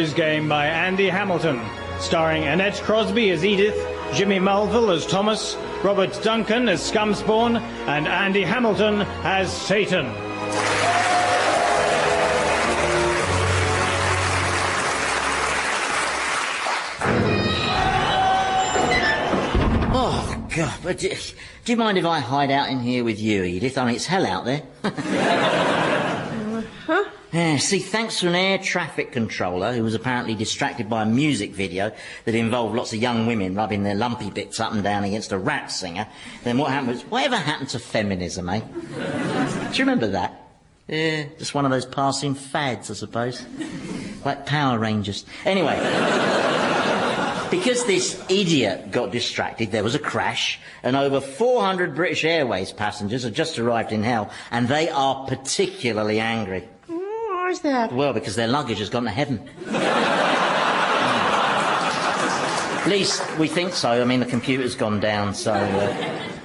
Witch's Game by Andy Hamilton, starring Annette Crosbie as Edith, Jimmy Mulville as Thomas, Robert Duncan as Scumspawn, and Andy Hamilton as Satan. Oh, God, but do you mind if I hide out in here with you, Edith? I mean, it's hell out there. Yeah, see, thanks to an air traffic controller who was apparently distracted by a music video that involved lots of young women rubbing their lumpy bits up and down against a rap singer, then what happened was, whatever happened to feminism, eh? Do you remember that? Yeah, just one of those passing fads, I suppose. Like Power Rangers. Anyway, because this idiot got distracted, there was a crash, and over 400 British Airways passengers have just arrived in hell, and they are particularly angry. Why is that? Well, because their luggage has gone to heaven. At least we think so. I mean, the computer's gone down, so...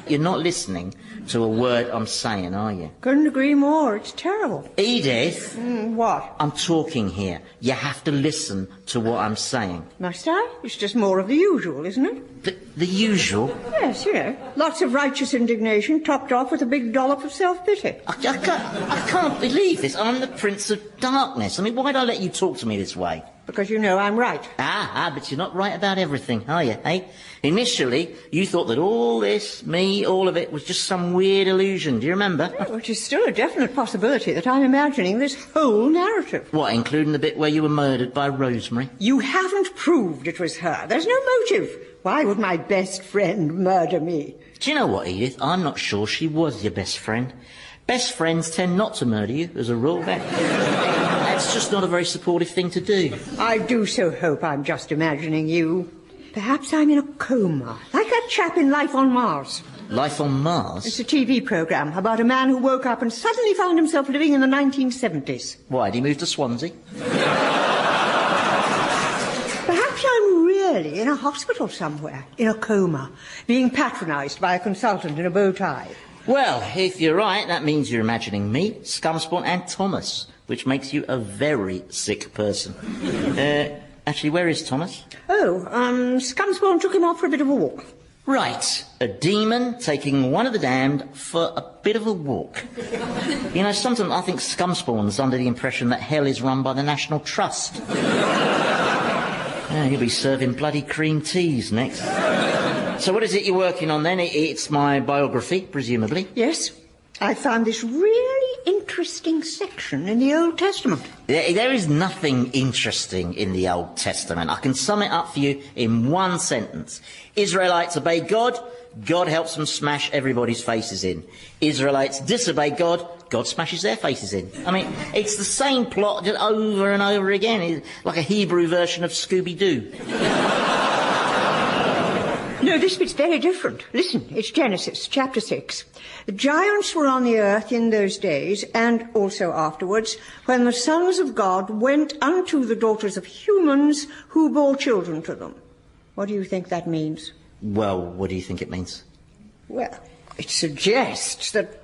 You're not listening to a word I'm saying, are you? Couldn't agree more. It's terrible. Edith! What? I'm talking here. You have to listen to what I'm saying. Must I? It's just more of the usual, isn't it? The usual? Yes, you know. Lots of righteous indignation topped off with a big dollop of self-pity. I can't believe this. I'm the Prince of Darkness. I mean, why'd I let you talk to me this way? Because you know I'm right. But you're not right about everything, are you, eh? Initially, you thought that all this, me, all of it, was just some weird illusion. Do you remember? Which is still a definite possibility that I'm imagining this whole narrative. What, including the bit where you were murdered by Rosemary? You haven't proved it was her. There's no motive. Why would my best friend murder me? Do you know what, Edith? I'm not sure she was your best friend. Best friends tend not to murder you, as a rule. That's just not a very supportive thing to do. I do so hope I'm just imagining you. Perhaps I'm in a coma, like that chap in Life on Mars. Life on Mars? It's a TV programme about a man who woke up and suddenly found himself living in the 1970s. Why, did he move to Swansea? Perhaps I'm really in a hospital somewhere, in a coma, being patronised by a consultant in a bow tie. Well, if you're right, that means you're imagining me, Scumspawn and Thomas, which makes you a very sick person. Actually, where is Thomas? Scumspawn took him off for a bit of a walk. Right, a demon taking one of the damned for a bit of a walk. You know, sometimes I think Scumspawn's under the impression that hell is run by the National Trust. He'll be serving bloody cream teas next. So what is it you're working on then? It's my biography, presumably? Yes. I found this really interesting section in the Old Testament. There is nothing interesting in the Old Testament. I can sum it up for you in one sentence. Israelites obey God, God helps them smash everybody's faces in. Israelites disobey God, God smashes their faces in. I mean, it's the same plot just over and over again. It's like a Hebrew version of Scooby-Doo. No, this bit's very different. Listen, it's Genesis, chapter 6. The giants were on the earth in those days, and also afterwards, when the sons of God went unto the daughters of humans who bore children to them. What do you think that means? Well, what do you think it means? Well, it suggests that,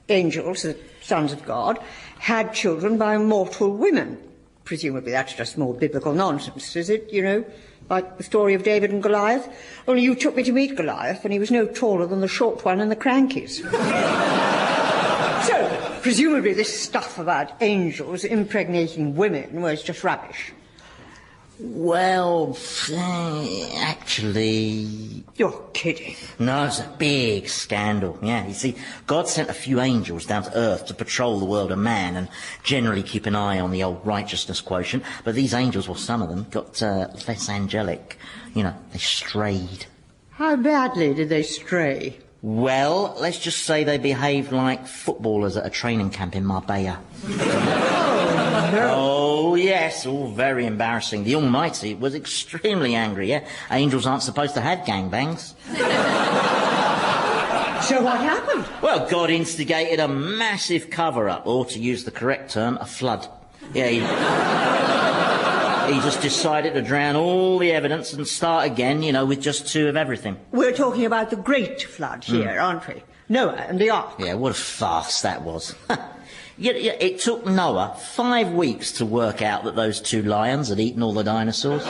angels, the sons of God, had children by mortal women. Presumably that's just more biblical nonsense, is it, you know? Like the story of David and Goliath. Only you took me to meet Goliath, and he was no taller than the short one in the Crankies. So, presumably this stuff about angels impregnating women was just rubbish. Well, actually... You're kidding. No, it's a big scandal, yeah. You see, God sent a few angels down to Earth to patrol the world of man and generally keep an eye on the old righteousness quotient, but these angels, well, some of them, got less angelic. You know, they strayed. How badly did they stray? Well, let's just say they behaved like footballers at a training camp in Marbella. Oh, no. Oh, yes, all very embarrassing. The Almighty was extremely angry, yeah? Angels aren't supposed to have gangbangs. So what happened? Well, God instigated a massive cover-up, or to use the correct term, a flood. Yeah, he just decided to drown all the evidence and start again, you know, with just two of everything. We're talking about the Great Flood here, aren't we? Noah and the Ark. Yeah, what a farce that was. Yeah, it took Noah 5 weeks to work out that those 2 lions had eaten all the dinosaurs.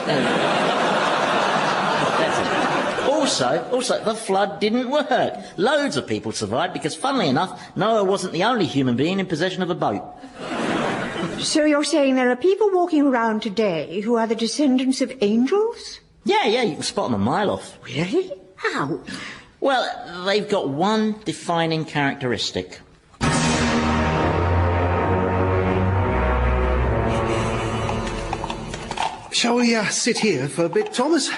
Also, the flood didn't work. Loads of people survived because, funnily enough, Noah wasn't the only human being in possession of a boat. So you're saying there are people walking around today who are the descendants of angels? Yeah, you can spot them a mile off. Really? How? Well, they've got one defining characteristic. Shall we sit here for a bit, Thomas?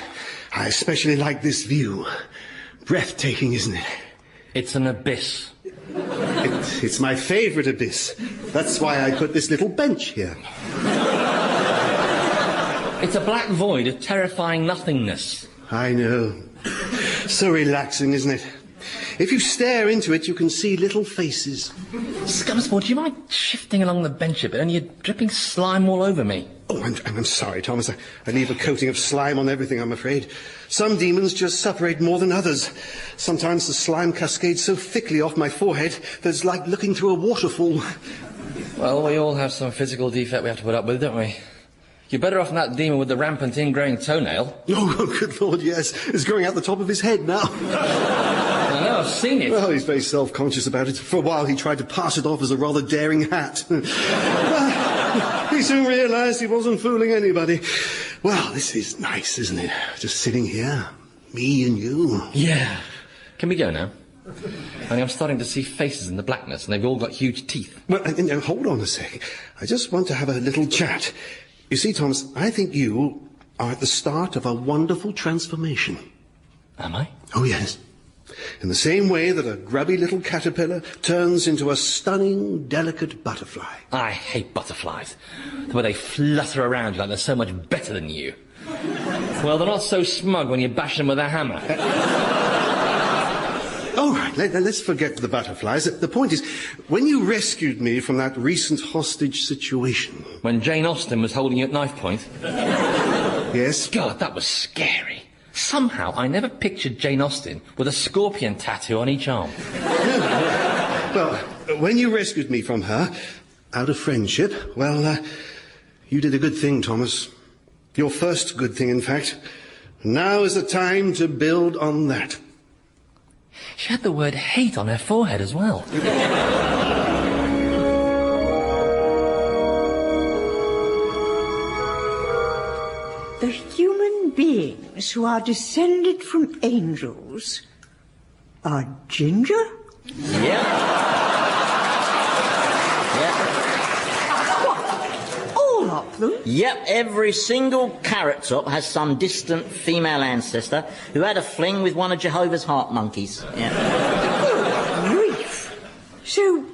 I especially like this view. Breathtaking, isn't it? It's an abyss. It's my favourite abyss. That's why I put this little bench here. It's a black void of terrifying nothingness. I know. So relaxing, isn't it? If you stare into it, you can see little faces. Scumspawn, do you mind shifting along the bench a bit? And you're dripping slime all over me. Oh, I'm sorry, Thomas. I leave a coating of slime on everything, I'm afraid. Some demons just separate more than others. Sometimes the slime cascades so thickly off my forehead that it's like looking through a waterfall. Well, we all have some physical defect we have to put up with, don't we? You're better off than that demon with the rampant ingrowing toenail. Oh, good Lord, yes. It's growing out the top of his head now. I know, I've seen it. Well, he's very self-conscious about it. For a while, he tried to pass it off as a rather daring hat. He soon realised he wasn't fooling anybody. Well, this is nice, isn't it? Just sitting here, me and you. Yeah. Can we go now? Only I'm starting to see faces in the blackness, and they've all got huge teeth. Well, hold on a sec. I just want to have a little chat. You see, Thomas, I think you are at the start of a wonderful transformation. Am I? Oh, yes. In the same way that a grubby little caterpillar turns into a stunning, delicate butterfly. I hate butterflies. The way they flutter around like they're so much better than you. Well, they're not so smug when you bash them with a hammer. All right, let's forget the butterflies. The point is, when you rescued me from that recent hostage situation... When Jane Austen was holding you at knife point? Yes? God, that was scary. Somehow I never pictured Jane Austen with a scorpion tattoo on each arm. Well, when you rescued me from her, out of friendship, well, you did a good thing, Thomas. Your first good thing, in fact. Now is the time to build on that. She had the word hate on her forehead as well. The human beings who are descended from angels are ginger? Yeah. All of them? Yep, every single carrot top has some distant female ancestor who had a fling with one of Jehovah's heart monkeys. Yeah. Good grief. So,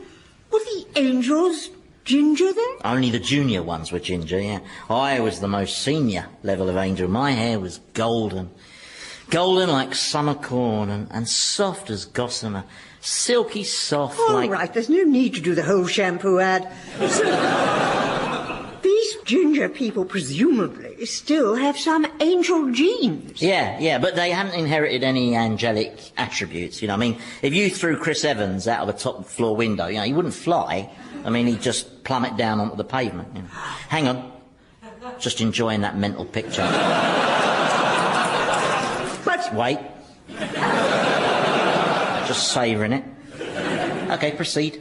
were the angels ginger then? Only the junior ones were ginger, yeah. I was the most senior level of angel. My hair was golden. Golden like summer corn and soft as gossamer. Silky soft All like... right, there's no need to do the whole shampoo ad. These ginger people presumably still have some angel genes. Yeah, but they haven't inherited any angelic attributes, you know. I mean, if you threw Chris Evans out of a top floor window, you know, he wouldn't fly. I mean, he'd just plummet down onto the pavement. You know. Hang on. Just enjoying that mental picture. But... Wait. Just savouring it. OK, proceed.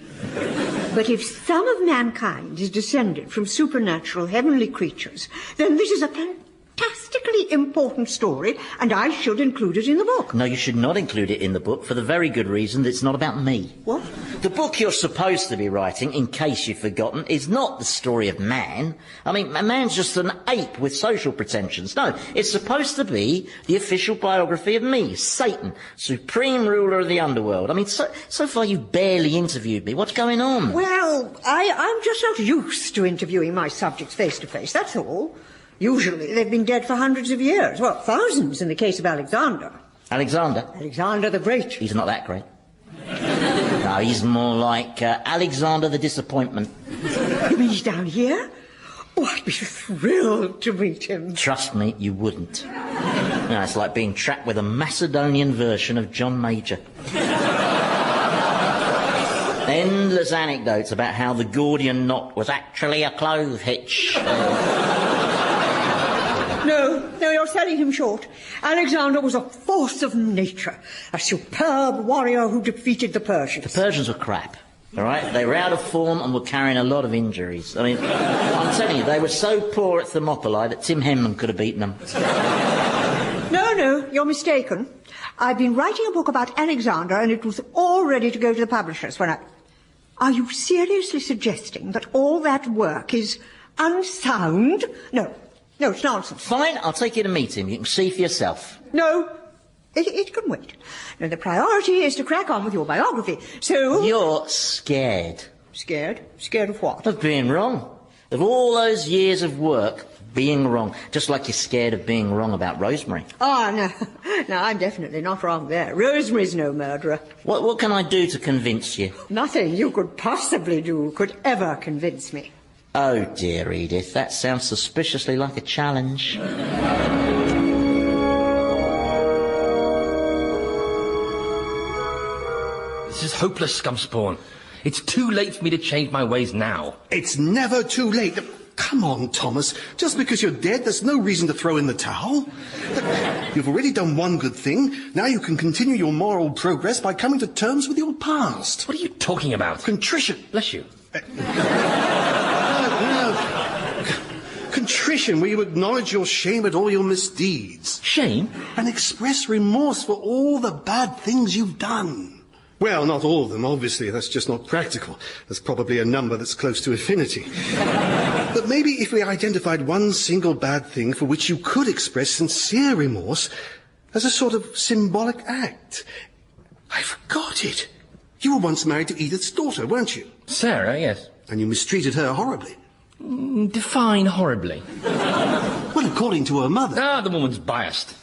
But if some of mankind is descended from supernatural heavenly creatures, then this is a fantastically important story, and I should include it in the book. No, you should not include it in the book for the very good reason that it's not about me. What? The book you're supposed to be writing, in case you've forgotten, is not the story of man. I mean, man's just an ape with social pretensions. No, it's supposed to be the official biography of me, Satan, supreme ruler of the underworld. I mean, so far you've barely interviewed me. What's going on? Well, I'm just not used to interviewing my subjects face to face, that's all. Usually they've been dead for hundreds of years. Well, thousands in the case of Alexander. Alexander? Alexander the Great. He's not that great. No, he's more like Alexander the Disappointment. You mean he's down here? Oh, I'd be thrilled to meet him. Trust me, you wouldn't. No, it's like being trapped with a Macedonian version of John Major. endless anecdotes about how the Gordian knot was actually a clove hitch. No, you're selling him short. Alexander was a force of nature, a superb warrior who defeated the Persians. The Persians were crap, all right? They were out of form and were carrying a lot of injuries. I mean, I'm telling you, they were so poor at Thermopylae that Tim Henman could have beaten them. No, you're mistaken. I've been writing a book about Alexander, and it was all ready to go to the publishers when I... Are you seriously suggesting that all that work is unsound? No, it's nonsense. Fine, I'll take you to meet him. You can see for yourself. No, it can wait. No, the priority is to crack on with your biography, so... You're scared. Scared? Scared of what? Of being wrong. Of all those years of work being wrong. Just like you're scared of being wrong about Rosemary. Oh, no, I'm definitely not wrong there. Rosemary's no murderer. What can I do to convince you? Nothing you could possibly do could ever convince me. Oh, dear, Edith, that sounds suspiciously like a challenge. This is hopeless, Scumspawn. It's too late for me to change my ways now. It's never too late. Come on, Thomas. Just because you're dead, there's no reason to throw in the towel. You've already done one good thing. Now you can continue your moral progress by coming to terms with your past. What are you talking about? Contrition. Bless you. No. Contrition, where you acknowledge your shame at all your misdeeds. Shame? And express remorse for all the bad things you've done. Well, not all of them, obviously. That's just not practical. There's probably a number that's close to infinity. But maybe if we identified one single bad thing for which you could express sincere remorse as a sort of symbolic act. I forgot it. You were once married to Edith's daughter, weren't you? Sarah, yes. And you mistreated her horribly. Define horribly. Well, according to her mother. Ah, the woman's biased.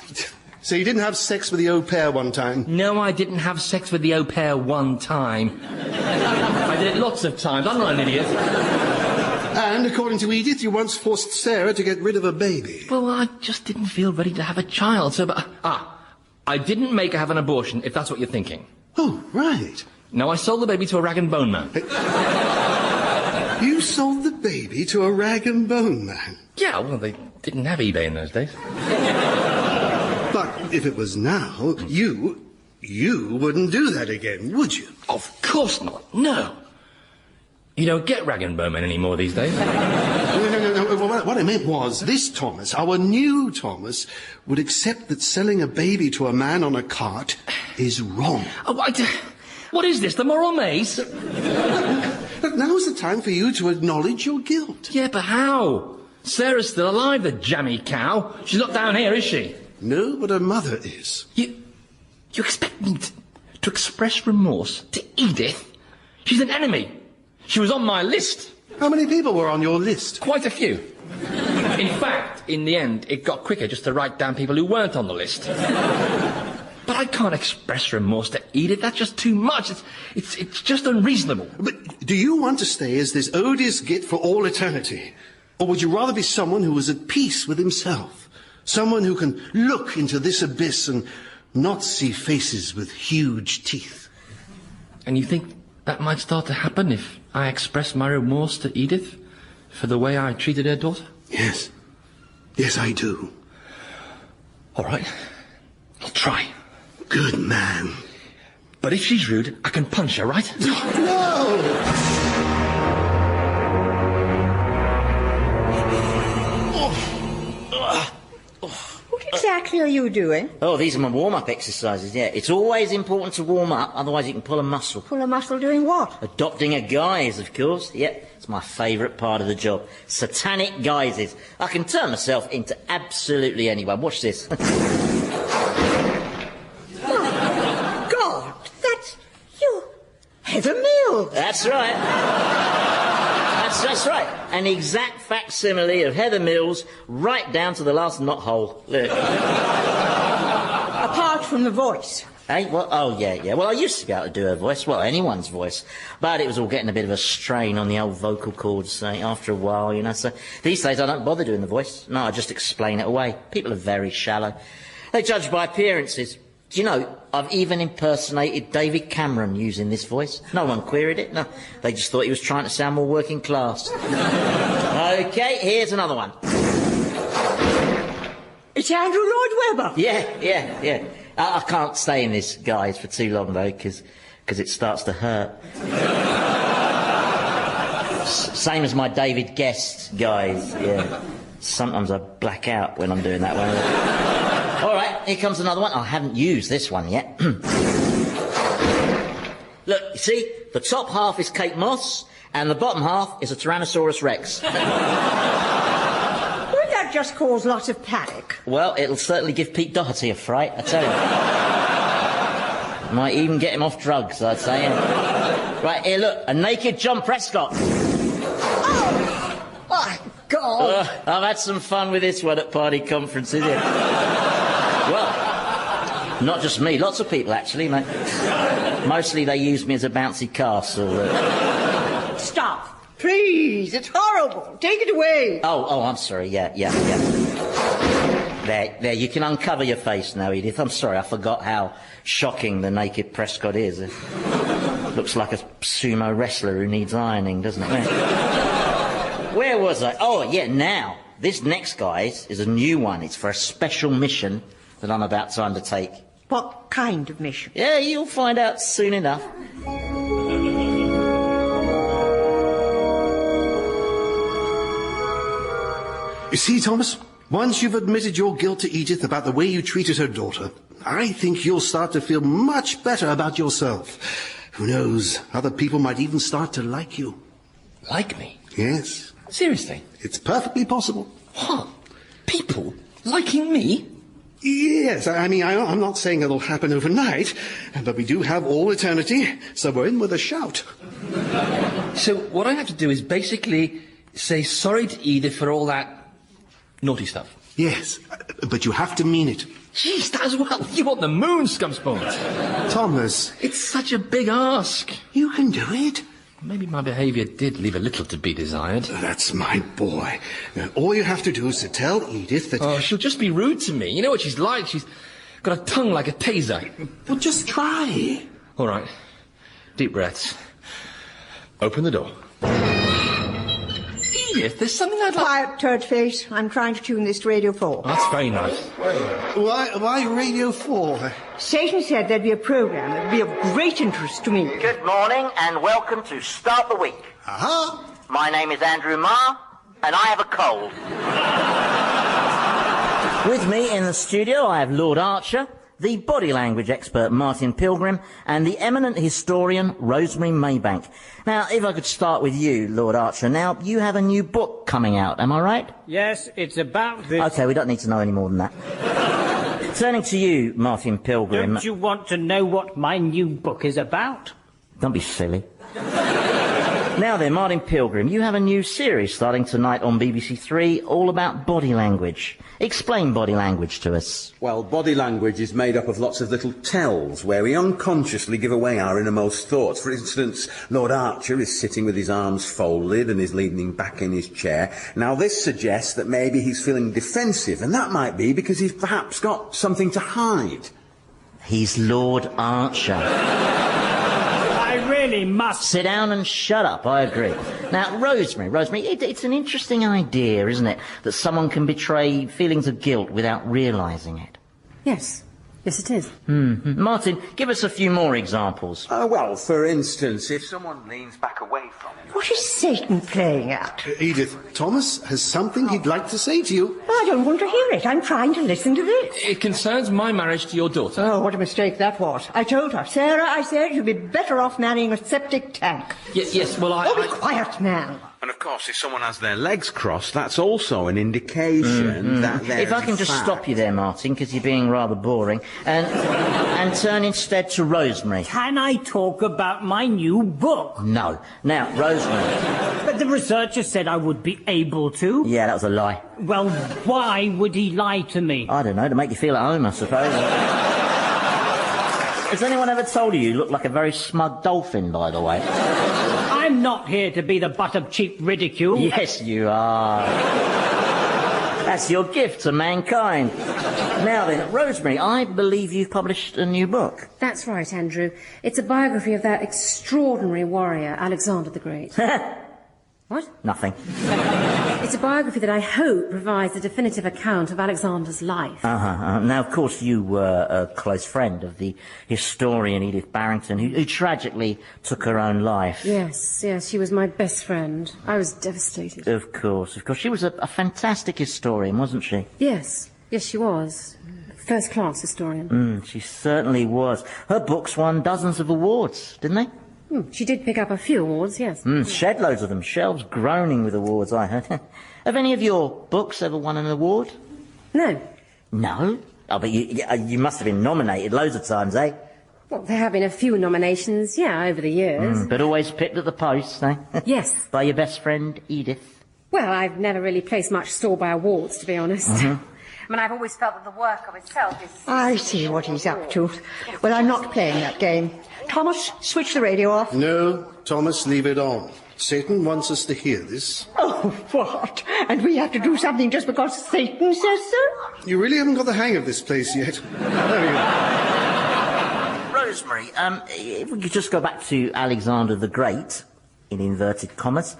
So you didn't have sex with the au pair one time? No, I didn't have sex with the au pair one time. I did it lots of times. I'm not an idiot. And according to Edith, you once forced Sarah to get rid of a baby. Well, I just didn't feel ready to have a child, so... I didn't make her have an abortion, if that's what you're thinking. Oh, right. No, I sold the baby to a rag and bone man. You sold the baby to a rag and bone man? Yeah, well, they didn't have eBay in those days. But if it was now, you wouldn't do that again, would you? Of course not. No. You don't get rag and bone men anymore these days. No. Well, what I meant was, this Thomas, our new Thomas, would accept that selling a baby to a man on a cart is wrong. Oh, what is this, the moral maze? But now's the time for you to acknowledge your guilt. Yeah, but how? Sarah's still alive, the jammy cow. She's not down here, is she? No, but her mother is. You expect me to express remorse to Edith? She's an enemy. She was on my list. How many people were on your list? Quite a few. In fact, in the end, it got quicker just to write down people who weren't on the list. But I can't express remorse to Edith. That's just too much. It's just unreasonable. But do you want to stay as this odious git for all eternity? Or would you rather be someone who is at peace with himself? Someone who can look into this abyss and not see faces with huge teeth? And you think that might start to happen if I express my remorse to Edith for the way I treated her daughter? Yes. Yes, I do. All right. I'll try. Good man. But if she's rude, I can punch her, right? No! What exactly are you doing? Oh, these are my warm-up exercises, yeah. It's always important to warm up, otherwise you can pull a muscle. Pull a muscle doing what? Adopting a guise, of course. Yeah, it's my favourite part of the job. Satanic guises. I can turn myself into absolutely anyone. Watch this. Oh, God, that's you. Heather Mills. That's right. That's right. An exact facsimile of Heather Mills, right down to the last knothole. Look. Apart from the voice. Hey, well, oh, yeah. Well, I used to be able to do her voice, well, anyone's voice. But it was all getting a bit of a strain on the old vocal cords after a while, you know. So these days I don't bother doing the voice. No, I just explain it away. People are very shallow. They judge by appearances. Do you know, I've even impersonated David Cameron using this voice. No one queried it. No, they just thought he was trying to sound more working class. OK, here's another one. It's Andrew Lloyd Webber. Yeah. I can't stay in this, guys, for too long, though, because it starts to hurt. Same as my David Guest, guys, yeah. Sometimes I black out when I'm doing that one. All right, here comes another one. I haven't used this one yet. Look, you see, the top half is Kate Moss, and the bottom half is a Tyrannosaurus Rex. Wouldn't that just cause lots of panic? Well, it'll certainly give Pete Doherty a fright, I tell you. Might even get him off drugs, I'd say. Right, here, look, a naked John Prescott. Oh, my God. I've had some fun with this one at party conferences, yeah. Well, not just me, lots of people, actually, mate. Mostly they use me as a bouncy castle. Stop. Please, it's horrible. Take it away. Oh, I'm sorry, yeah. There, you can uncover your face now, Edith. I'm sorry, I forgot how shocking the naked Prescott is. Looks like a sumo wrestler who needs ironing, doesn't it? Where was I? Oh, yeah, now. This next, guys, is a new one. It's for a special mission that I'm about to undertake. What kind of mission? Yeah, you'll find out soon enough. You see, Thomas, once you've admitted your guilt to Edith about the way you treated her daughter, I think you'll start to feel much better about yourself. Who knows, other people might even start to like you. Like me? Yes. Seriously? It's perfectly possible. What? People liking me? Yes, I mean, I'm not saying it'll happen overnight, but we do have all eternity, so we're in with a shout. So what I have to do is basically say sorry to Edith for all that naughty stuff. Yes, but you have to mean it. Jeez, that as well. You want the moon, Scumspawn. Thomas. It's such a big ask. You can do it. Maybe my behaviour did leave a little to be desired. That's my boy. Now, all you have to do is to tell Edith that... Oh, she'll just be rude to me. You know what she's like? She's got a tongue like a taser. Well, just try. All right. Deep breaths. Open the door. Edith, there's something I'd like... Quiet, turd face. I'm trying to tune this to Radio 4. That's very nice. Why Radio 4? Satan said there'd be a programme that would be of great interest to me. Good morning and welcome to Start the Week. Aha! My name is Andrew Marr and I have a cold. With me in the studio I have Lord Archer, the body language expert Martin Pilgrim, and the eminent historian Rosemary Maybank. Now, if I could start with you, Lord Archer. Now, you have a new book coming out, am I right? Yes, it's about this... OK, we don't need to know any more than that. Turning to you, Martin Pilgrim... Don't you want to know what my new book is about? Don't be silly. Now then, Martin Pilgrim, you have a new series starting tonight on BBC Three, all about body language. Explain body language to us. Well, body language is made up of lots of little tells where we unconsciously give away our innermost thoughts. For instance, Lord Archer is sitting with his arms folded and is leaning back in his chair. Now, this suggests that maybe he's feeling defensive, and that might be because he's perhaps got something to hide. He's Lord Archer. Really must... Sit down and shut up, I agree. Now, Rosemary, it's an interesting idea, isn't it, that someone can betray feelings of guilt without realising it? Yes it is. Martin, give us a few more examples. Well, for instance, if someone leans back away from you... What is Satan playing at? Edith, Thomas has something he'd like to say to you. I don't want to hear it. I'm trying to listen to this. It concerns my marriage to your daughter. Oh, what a mistake that was. I told her, Sarah, I said you'd be better off marrying a septic tank. Yes, well, Oh, be quiet, man. And of course, if someone has their legs crossed, that's also an indication that they're... If I can just stop you there, Martin, because you're being rather boring, and turn instead to Rosemary. Can I talk about my new book? No. Now, Rosemary. But the researcher said I would be able to. Yeah, that was a lie. Well, why would he lie to me? I don't know, to make you feel at home, I suppose. Has anyone ever told you look like a very smug dolphin, by the way? I'm not here to be the butt of cheap ridicule. Yes, you are. That's your gift to mankind. Now then, Rosemary, I believe you've published a new book. That's right, Andrew. It's a biography of that extraordinary warrior, Alexander the Great. What? Nothing. It's a biography that I hope provides a definitive account of Alexander's life. Now, of course, you were a close friend of the historian Edith Barrington, who tragically took her own life. Yes, she was my best friend. I was devastated. Of course. She was a fantastic historian, wasn't she? Yes, she was. First-class historian. She certainly was. Her books won dozens of awards, didn't they? She did pick up a few awards, yes. Shed loads of them. Shelves groaning with awards, I heard. Have any of your books ever won an award? No. No? Oh, but you must have been nominated loads of times, eh? Well, there have been a few nominations, over the years. But always picked at the post, eh? Yes. By your best friend, Edith? Well, I've never really placed much store by awards, to be honest. I mean, I've always felt that the work of itself is... I see what he's up to. Well, I'm not playing that game. Thomas, switch the radio off. No, Thomas, leave it on. Satan wants us to hear this. Oh, what? And we have to do something just because Satan says so? You really haven't got the hang of this place yet. There you go. Rosemary, if we could just go back to Alexander the Great, in inverted commas.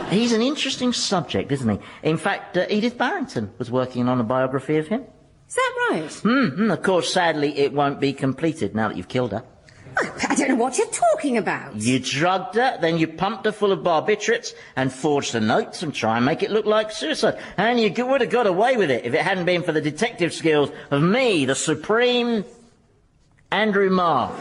He's an interesting subject, isn't he? In fact, Edith Barrington was working on a biography of him. Is that right? Of course, sadly, it won't be completed now that you've killed her. I don't know what you're talking about. You drugged her, then you pumped her full of barbiturates and forged the notes and try and make it look like suicide. And you would have got away with it if it hadn't been for the detective skills of me, the supreme Andrew Marr.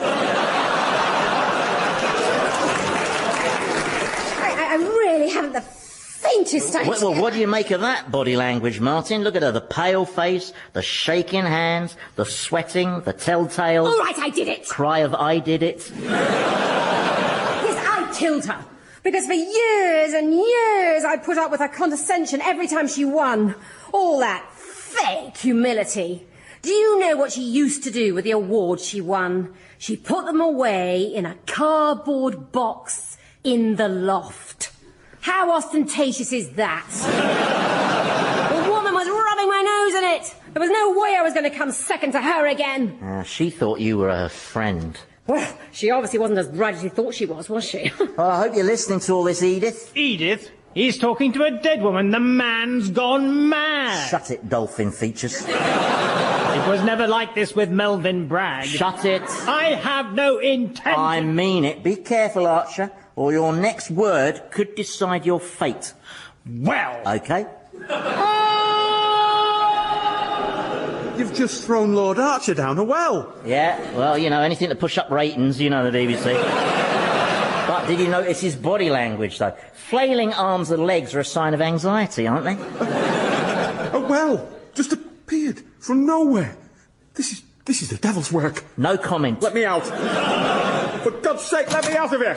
I really haven't the faintest idea. Well, what do you make of that body language, Martin? Look at her, the pale face, the shaking hands, the sweating, the telltale... All right, I did it. Cry of I did it. Yes, I killed her. Because for years and years I put up with her condescension every time she won. All that fake humility. Do you know what she used to do with the awards she won? She put them away in a cardboard box in the loft. How ostentatious is that? The woman was rubbing my nose in it. There was no way I was going to come second to her again. She thought you were her friend. Well, she obviously wasn't as bright as she thought she was she? Well, I hope you're listening to all this, Edith. Edith? He's talking to a dead woman. The man's gone mad. Shut it, dolphin features. It was never like this with Melvin Bragg. Shut it. I have no intent. I mean it. Be careful, Archer, or your next word could decide your fate. Well. Okay? You've just thrown Lord Archer down a well. Yeah, well, you know, anything to push up ratings, you know the BBC. But did you notice his body language, though? Flailing arms and legs are a sign of anxiety, aren't they? A well just appeared from nowhere. This is the devil's work. No comment. Let me out. For God's sake, let me out of here.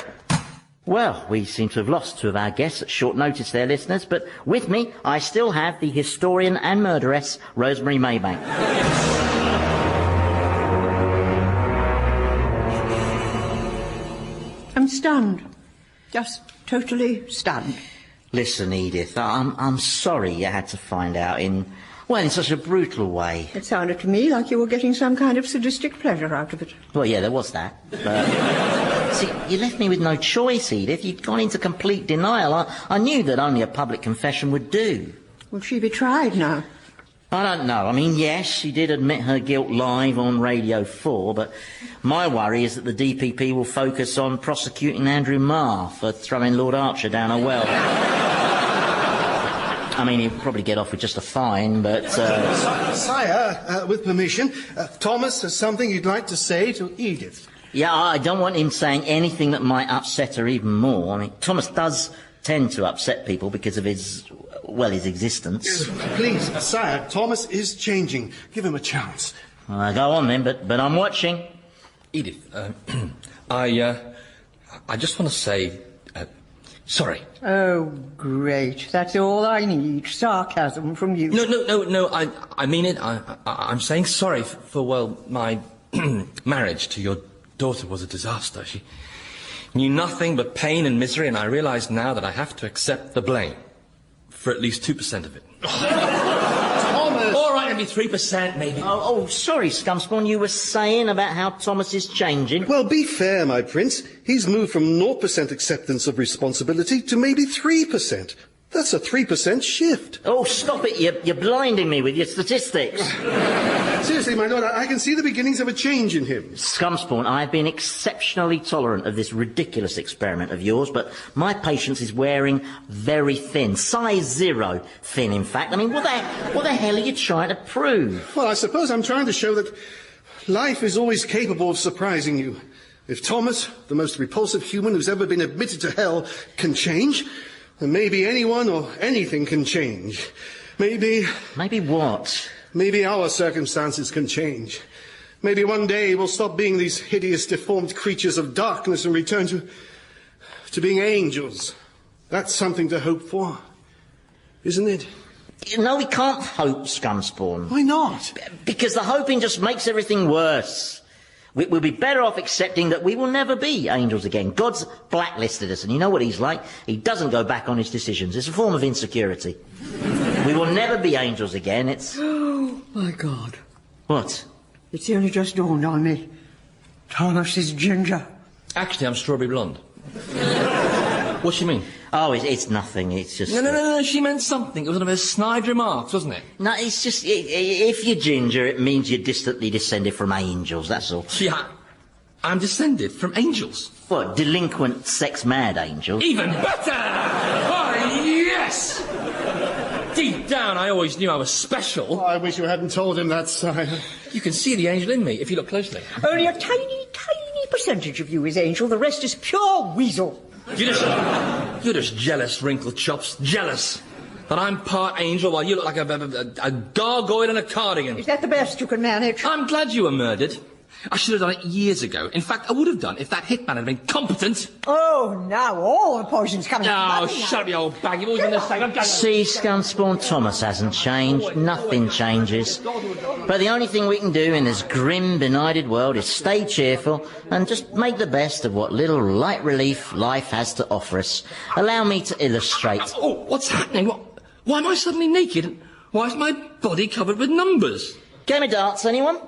Well, we seem to have lost two of our guests at short notice there, listeners, but with me, I still have the historian and murderess, Rosemary Maybank. I'm stunned. Just totally stunned. Listen, Edith, I'm sorry you had to find out in such a brutal way. It sounded to me like you were getting some kind of sadistic pleasure out of it. Well, yeah, there was that. But, see, you left me with no choice, Edith. You'd gone into complete denial. I knew that only a public confession would do. Will she be tried now? I don't know. I mean, yes, she did admit her guilt live on Radio 4, but my worry is that the DPP will focus on prosecuting Andrew Marr for throwing Lord Archer down a well. I mean, he'll probably get off with just a fine, but... Sire, with permission, Thomas has something you'd like to say to Edith. Yeah, I don't want him saying anything that might upset her even more. I mean, Thomas does tend to upset people because of his existence. Please, sire, Thomas is changing. Give him a chance. Go on then, but I'm watching. Edith, I just want to say... sorry. Oh, great. That's all I need. Sarcasm from you. No, I mean it. I'm saying sorry for my marriage to your daughter was a disaster. She knew nothing but pain and misery, and I realise now that I have to accept the blame for at least 2% of it. Thomas! All right, maybe 3%, maybe. Oh, sorry, Scumspawn, you were saying about how Thomas is changing. Well, be fair, my prince. He's moved from 0% acceptance of responsibility to maybe 3%. That's a 3% shift. Oh, stop it, you're blinding me with your statistics. Seriously, my lord, I can see the beginnings of a change in him. Scumspawn, I've been exceptionally tolerant of this ridiculous experiment of yours, but my patience is wearing very thin. Size 0 thin, in fact. I mean, what the hell are you trying to prove? Well, I suppose I'm trying to show that life is always capable of surprising you. If Thomas, the most repulsive human who's ever been admitted to hell, can change, then maybe anyone or anything can change. Maybe... Maybe what? Maybe our circumstances can change. Maybe one day we'll stop being these hideous, deformed creatures of darkness and return to being angels. That's something to hope for, isn't it? No, we can't hope, Scumspawn. Why not? Because the hoping just makes everything worse. We'll be better off accepting that we will never be angels again. God's blacklisted us, and you know what he's like. He doesn't go back on his decisions. It's a form of insecurity. We will never be angels again. It's... Oh, my God. What? It's only just dawned on me. Thomas is ginger. Actually, I'm strawberry blonde. What's she mean? Oh, it's nothing. It's just... No, she meant something. It was one of her snide remarks, wasn't it? No, it's just... if you're ginger, it means you're distantly descended from angels, that's all. Yeah, I'm descended from angels. What, delinquent, sex-mad angels? Even better! Oh, yes! Deep down, I always knew I was special. Oh, I wish you hadn't told him that, sire. You can see the angel in me if you look closely. Only a tiny, tiny percentage of you is angel. The rest is pure weasel. You're just jealous, wrinkled chops. Jealous that I'm part angel while you look like a gargoyle in a cardigan. Is that the best you can manage? I'm glad you were murdered. I should have done it years ago. In fact, I would have done if that hitman had been competent. Oh, now all the poison's coming. Oh, shut up, you old bag. You've always been the same. See, Scumspawn, Thomas hasn't changed. Nothing changes. But the only thing we can do in this grim, benighted world is stay cheerful and just make the best of what little light relief life has to offer us. Allow me to illustrate. Oh, what's happening? Why am I suddenly naked? Why is my body covered with numbers? Game of darts, anyone?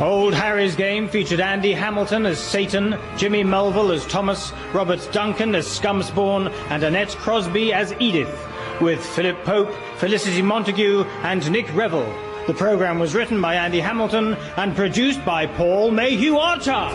Old Harry's game featured Andy Hamilton as Satan, Jimmy Mulville as Thomas, Robert Duncan as Scumspawn, and Annette Crosbie as Edith, with Philip Pope, Felicity Montagu, and Nick Revell. The programme was written by Andy Hamilton and produced by Paul Mayhew-Archer.